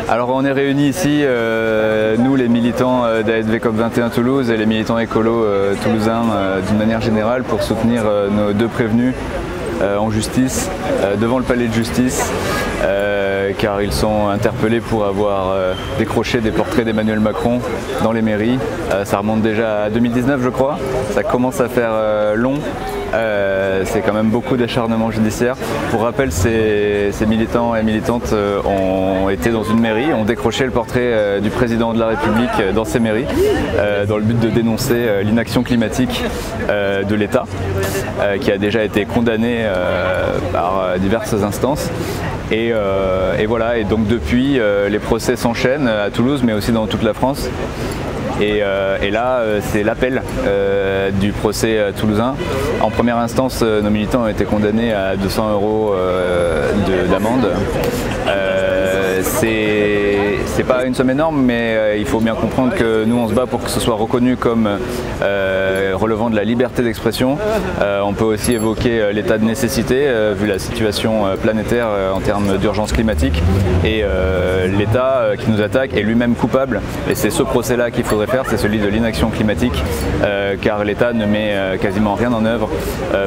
Alors on est réunis ici, nous les militants d'ASV COP21 Toulouse et les militants écolos toulousains d'une manière générale pour soutenir nos deux prévenus en justice, devant le palais de justice, car ils sont interpellés pour avoir décroché des portraits d'Emmanuel Macron dans les mairies. Ça remonte déjà à 2019 je crois, ça commence à faire long. C'est quand même beaucoup d'acharnement judiciaire. Pour rappel, ces militants et militantes ont été dans une mairie, ont décroché le portrait du président de la République dans ces mairies, dans le but de dénoncer l'inaction climatique de l'État, qui a déjà été condamné par diverses instances. Et voilà, et donc depuis, les procès s'enchaînent à Toulouse, mais aussi dans toute la France. Et là, c'est l'appel du procès toulousain. En première instance, nos militants ont été condamnés à 200 € d'amende. C'est pas une somme énorme, mais il faut bien comprendre que nous on se bat pour que ce soit reconnu comme relevant de la liberté d'expression. On peut aussi évoquer l'état de nécessité vu la situation planétaire en termes d'urgence climatique, et l'État qui nous attaque est lui-même coupable, et c'est ce procès-là qu'il faudrait faire, c'est celui de l'inaction climatique, car l'État ne met quasiment rien en œuvre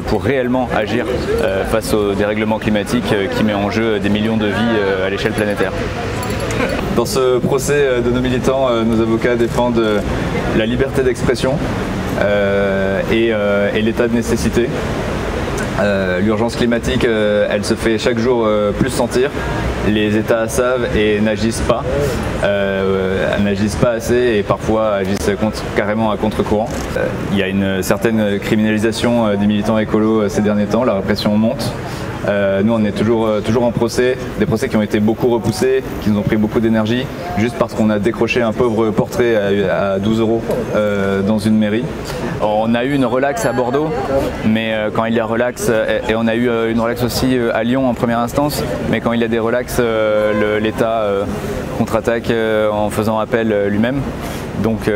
pour réellement agir face au dérèglement climatique qui met en jeu des millions de vies à l'échelle planétaire. Dans ce procès de nos militants, nos avocats défendent la liberté d'expression et l'état de nécessité. L'urgence climatique, elle se fait chaque jour plus sentir. Les États savent et n'agissent pas, n'agissent pas assez et parfois agissent carrément à contre-courant. Il y a une certaine criminalisation des militants écolos ces derniers temps, la répression monte. Nous on est toujours en procès, des procès qui ont été beaucoup repoussés, qui nous ont pris beaucoup d'énergie, juste parce qu'on a décroché un pauvre portrait à 12 € dans une mairie. On a eu une relaxe à Bordeaux, mais quand il y a relaxe, et on a eu une relaxe aussi à Lyon en première instance, mais quand il y a des relaxes, l'État contre-attaque en faisant appel lui-même. Donc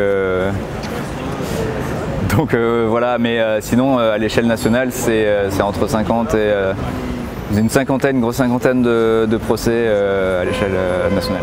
voilà, mais sinon à l'échelle nationale c'est entre 50 et une grosse cinquantaine de procès à l'échelle nationale.